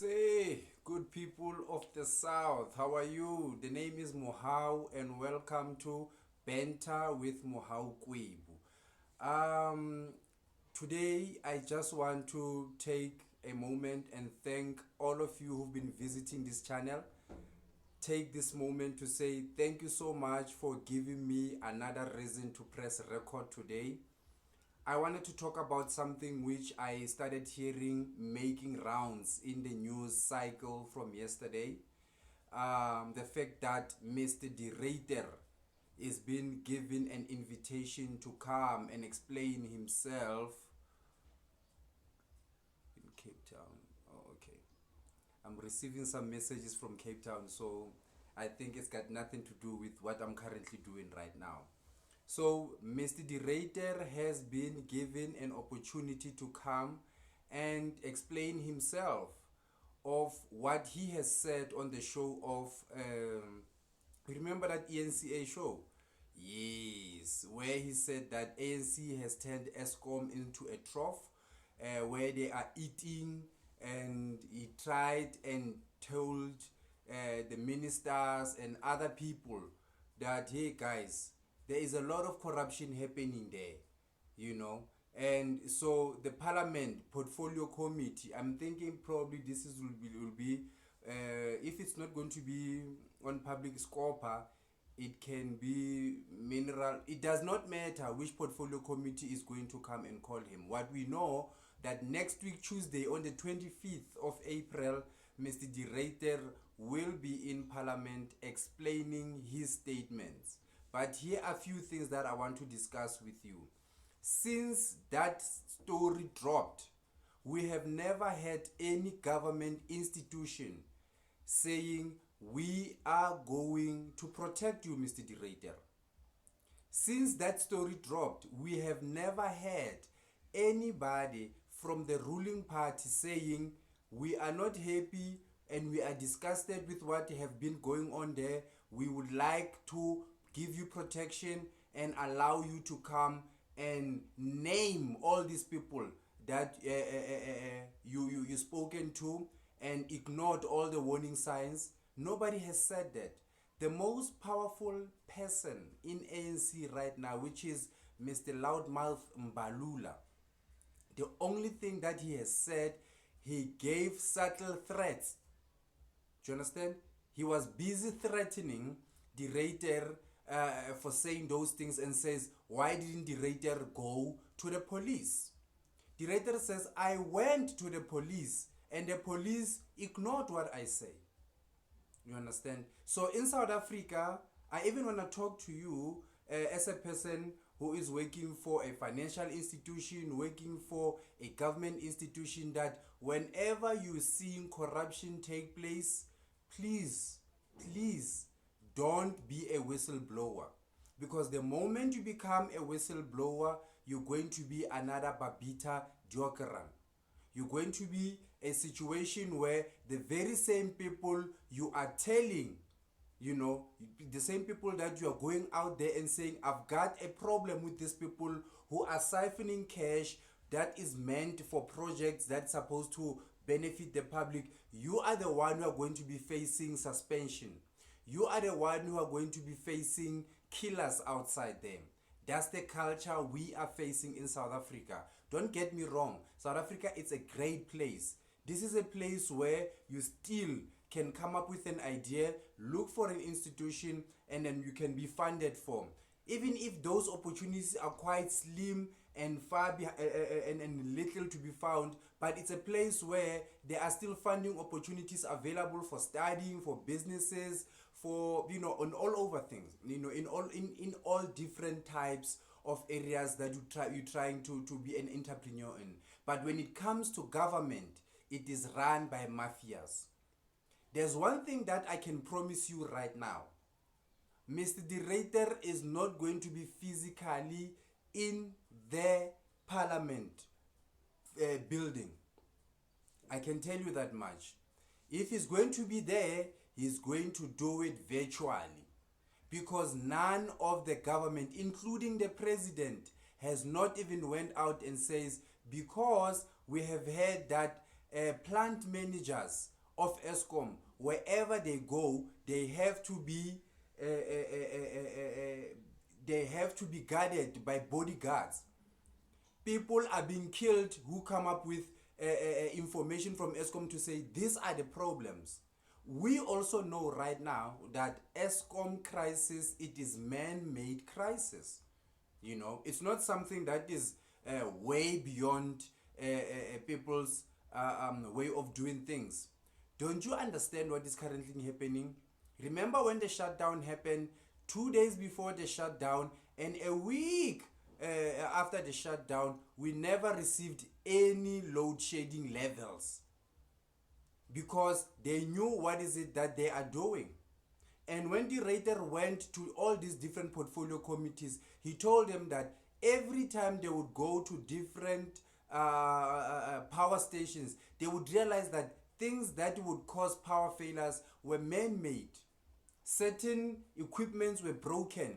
Say, good people of the South, how are you? The name is Mohau and welcome to Benta with Mohau Kwebu. Um, Today, I just want to take a moment and thank all of you who've been visiting this channel. Take this moment to say thank you so much for giving me another reason to press record today. I wanted to talk about something which I started hearing making rounds in the news cycle from yesterday. The fact that Mr. De Ruyter is being given an invitation to come and explain himself in Cape Town. Oh, okay. I'm receiving some messages from Cape Town, so I think it's got nothing to do with what I'm currently doing right now. So Mr. De Ruyter has been given an opportunity to come and explain himself of what he has said on the show of remember that ENCA show? Yes, where he said that ANC has turned ESKOM into a trough where they are eating, and he tried and told the ministers and other people that, hey guys, there is a lot of corruption happening there, you know. And so the Parliament Portfolio Committee, I'm thinking probably this is will be if it's not going to be on public scopa, it can be mineral. It does not matter which portfolio committee is going to come and call him. What we know that next week Tuesday on the 25th of April, Mr. De Ruyter will be in Parliament explaining his statements. But here are a few things that I want to discuss with you. Since that story dropped, we have never had any government institution saying we are going to protect you, Mr. De Ruyter. Since that story dropped, we have never had anybody from the ruling party saying we are not happy and we are disgusted with what have been going on there. We would like to give you protection and allow you to come and name all these people that you spoken to and ignored all the warning signs. Nobody has said that. The most powerful person in ANC right now, which is Mr. Loudmouth Mbalula, the only thing that he has said, he gave subtle threats. Do you understand? He was busy threatening De Ruyter for saying those things, and says, why didn't De Ruyter go to the police? De Ruyter says, I went to the police and the police ignored what I say. You understand? So in South Africa, I even want to talk to you as a person who is working for a financial institution, working for a government institution, that whenever you seeing corruption take place, please don't be a whistleblower. Because the moment you become a whistleblower, you're going to be another Babita Diokaran. You're going to be a situation where the very same people you are telling, you know, the same people that you are going out there and saying, I've got a problem with these people who are siphoning cash that is meant for projects that's supposed to benefit the public. You are the one who are going to be facing suspension. You are the one who are going to be facing killers outside there. That's the culture we are facing in South Africa. Don't get me wrong. South Africa is a great place. This is a place where you still can come up with an idea, look for an institution, and then you can be funded for. Even if those opportunities are quite slim and far and little to be found, but it's a place where there are still funding opportunities available for studying, for businesses, for, you know, on all over things, you know, in all different types of areas that you're trying to be an entrepreneur in. But when it comes to government, it is run by mafias. There's one thing that I can promise you right now. Mr. De Ruyter is not going to be physically in the parliament building. I can tell you that much. If he's going to be there, he's going to do it virtually. Because none of the government, including the president, has not even went out and says, because we have heard that plant managers of ESKOM, wherever they go, they have to be guarded by bodyguards. People are being killed who come up with information from ESKOM to say these are the problems. We also know right now that ESKOM crisis, it is man-made crisis. You know, it's not something that is way beyond people's way of doing things. Don't you understand what is currently happening? Remember when the shutdown happened, 2 days before the shutdown and a week after the shutdown, we never received any load shedding levels because they knew what is it that they are doing. And when the Ruyter went to all these different portfolio committees, he told them that every time they would go to different power stations, they would realize that things that would cause power failures were man-made. Certain equipments were broken.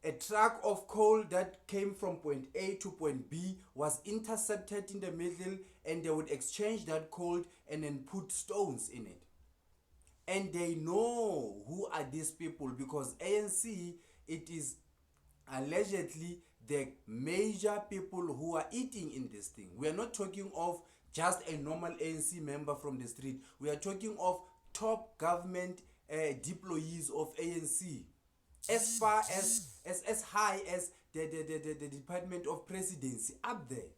A truck of coal that came from point A to point B was intercepted in the middle, and they would exchange that coal and then put stones in it. And they know who are these people because ANC, it is allegedly the major people who are eating in this thing. We are not talking of just a normal ANC member from the street. We are talking of top government deployees of ANC. As far as high as the Department of Presidency up there.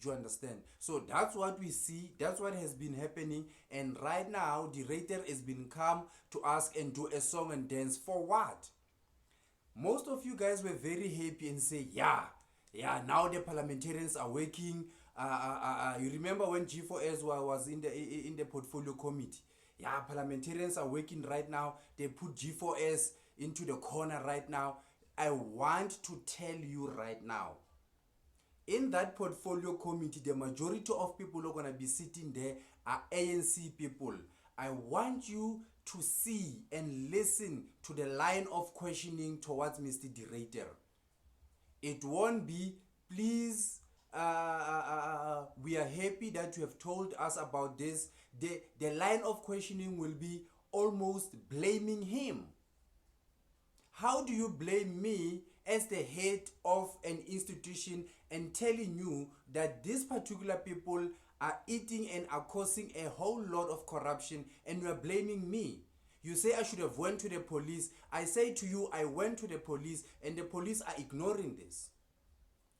Do you understand? So that's what we see. That's what has been happening. And right now, the Ruyter has been come to ask and do a song and dance for what? Most of you guys were very happy and say, yeah, now the parliamentarians are working. You remember when G4S was in the portfolio committee? Yeah, parliamentarians are working right now. They put G4S into the corner right now. I want to tell you right now, in that portfolio committee, the majority of people who are going to be sitting there are ANC people. I want you to see and listen to the line of questioning towards Mr. De Ruyter. It won't be, please, we are happy that you have told us about this. The line of questioning will be almost blaming him. How do you blame me as the head of an institution and telling you that these particular people are eating and are causing a whole lot of corruption, and you are blaming me? You say I should have went to the police. I say to you, I went to the police and the police are ignoring this.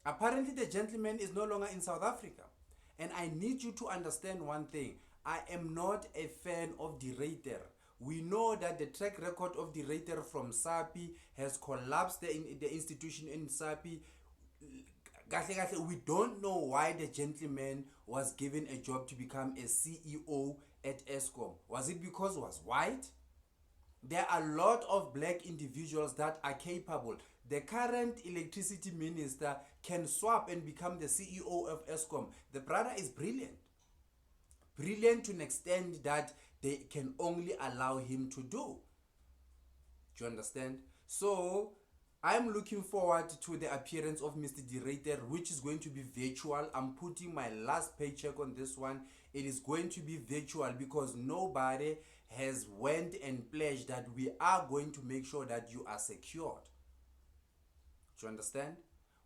Apparently the gentleman is no longer in South Africa. And I need you to understand one thing. I am not a fan of De Ruyter. We know that the track record of De Ruyter from SAPI has collapsed the institution in SAPI. We don't know why the gentleman was given a job to become a CEO at ESKOM. Was it because he was white? There are a lot of black individuals that are capable. The current electricity minister can swap and become the CEO of ESKOM. The brother is brilliant. Brilliant to an extent that they can only allow him to do. Do you understand? So I'm looking forward to the appearance of Mr. De Ruyter, which is going to be virtual. I'm putting my last paycheck on this one. It is going to be virtual because nobody has went and pledged that we are going to make sure that you are secured. Do you understand?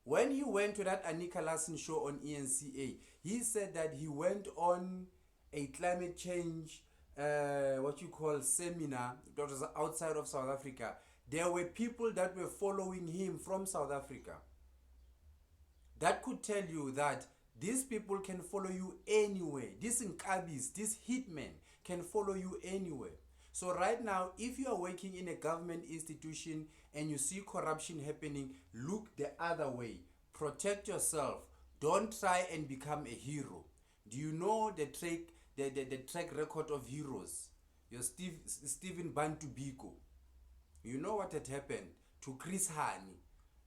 When he went to that Anika Lassen show on ENCA, he said that he went on a climate change seminar that was outside of South Africa. There were people that were following him from South Africa. That could tell you that these people can follow you anywhere. These Nkabis, these hitmen can follow you anywhere. So right now, if you are working in a government institution and you see corruption happening, look the other way. Protect yourself. Don't try and become a hero. Do you know the track record of heroes? Your Stephen Bantu Biko. You know what had happened to Chris Hani.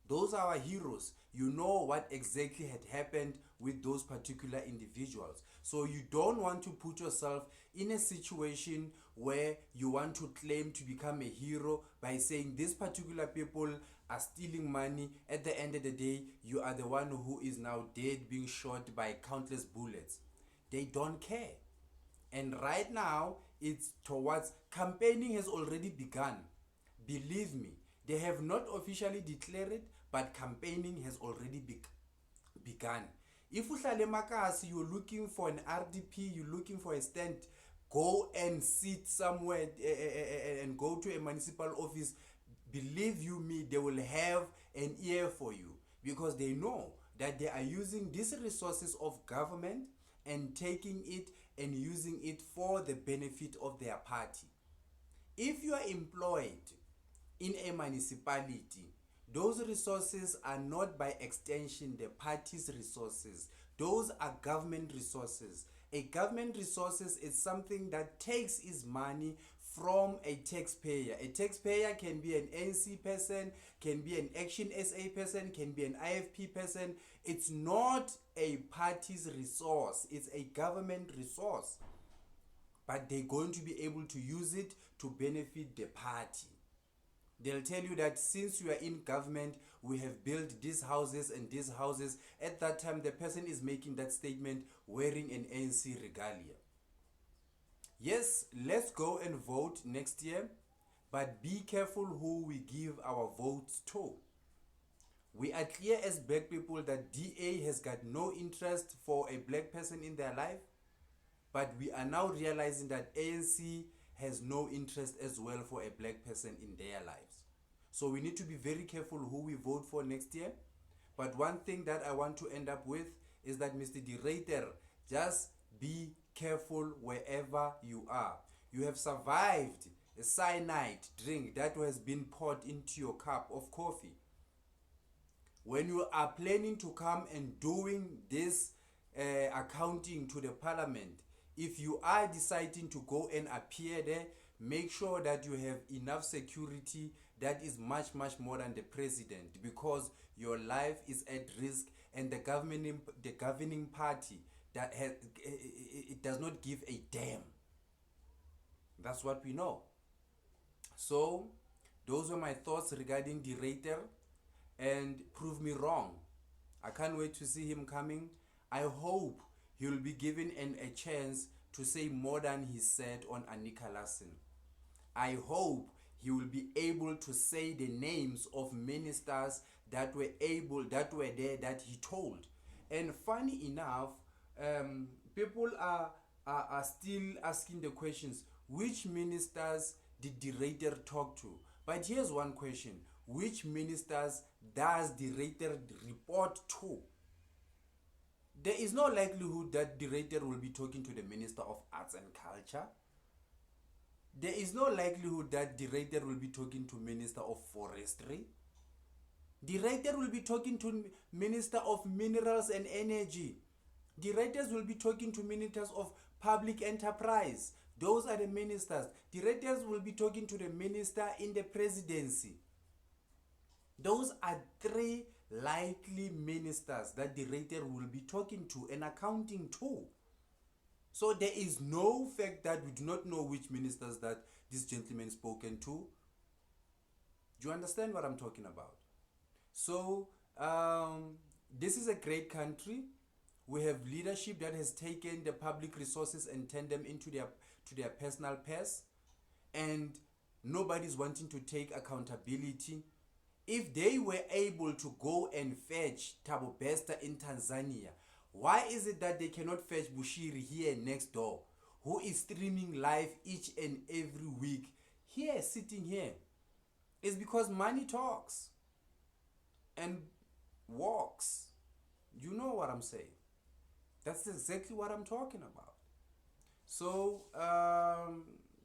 Those are our heroes. You know what exactly had happened with those particular individuals. So you don't want to put yourself in a situation where you want to claim to become a hero by saying these particular people are stealing money. At the end of the day, you are the one who is now dead, being shot by countless bullets. They don't care. And right now, it's towards campaigning has already begun. Believe me, they have not officially declared it, but campaigning has already begun. If uhlale Makasi, you're looking for an RDP, you're looking for a stand, go and sit somewhere and go to a municipal office. Believe you me, they will have an ear for you, because they know that they are using these resources of government and taking it and using it for the benefit of their party. If you are employed in a municipality, those resources are not by extension the party's resources. Those are government resources. A government resources is something that takes its money from a taxpayer. A taxpayer can be an ANC person, can be an Action SA person, can be an IFP person. It's not a party's resource. It's a government resource. But they're going to be able to use it to benefit the party. They'll tell you that since you are in government, we have built these houses and these houses. At that time, the person is making that statement wearing an ANC regalia. Yes, let's go and vote next year, but be careful who we give our votes to. We are clear as black people that DA has got no interest for a black person in their life, but we are now realizing that ANC has no interest as well for a black person in their lives. So we need to be very careful who we vote for next year. But one thing that I want to end up with is that Mr. Ruyter, just be careful wherever you are. You have survived a cyanide drink that has been poured into your cup of coffee. When you are planning to come and doing this accounting to the parliament, if you are deciding to go and appear there, make sure that you have enough security that is much more than the president, because your life is at risk, and the governing party that has it does not give a damn. That's what we know. So those were my thoughts regarding the Ruyter, and prove me wrong. I can't wait to see him coming. I hope he will be given a chance to say more than he said on Annika Lassen. I hope he will be able to say the names of ministers that were there that he told. And funny enough, people are still asking the questions, which ministers did the Ruyter talk to? But here's one question: which ministers does the Ruyter report to? There is no likelihood that the Ruyter will be talking to the Minister of Arts and Culture. There is no likelihood that the Ruyter will be talking to Minister of Forestry. The Ruyter will be talking to Minister of Minerals and Energy. The Ruyters will be talking to Ministers of Public Enterprise. Those are the ministers. The Ruyters will be talking to the minister in the presidency. Those are three likely ministers that the Ruyter will be talking to and accounting to. So there is no fact that we do not know which ministers that this gentleman spoken to. Do you understand what I'm talking about? So this is a great country. We have leadership that has taken the public resources and turned them into their personal purse, and nobody's wanting to take accountability. If they were able to go and fetch Thabo Bester in Tanzania, why is it that they cannot fetch Bushiri here next door, who is streaming live each and every week here, sitting here? It's because money talks and walks. You know what I'm saying? That's exactly what I'm talking about. So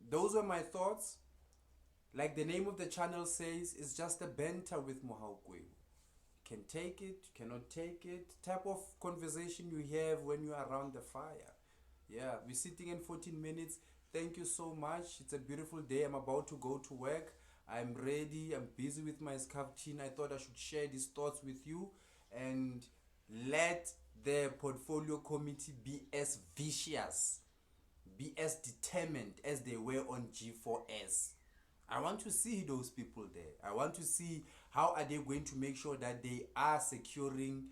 those were my thoughts. Like the name of the channel says, it's just a banter with Mohawkwe. Can take it, cannot take it, type of conversation you have when you're around the fire. Yeah, we're sitting in 14 minutes. Thank you so much. It's a beautiful day. I'm about to go to work. I'm ready. I'm busy with my sculpting. I thought I should share these thoughts with you and let the portfolio committee be as vicious, be as determined as they were on G4S. I want to see those people there. I want to see how are they going to make sure that they are securing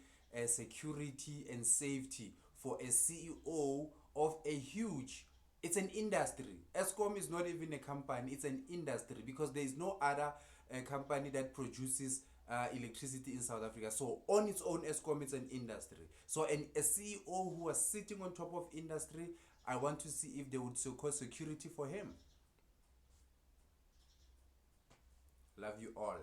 security and safety for a CEO of a huge, it's an industry. ESKOM is not even a company, it's an industry, because there is no other company that produces electricity in South Africa. So on its own, ESKOM is an industry. So a CEO who was sitting on top of industry, I want to see if they would secure security for him. Love you all.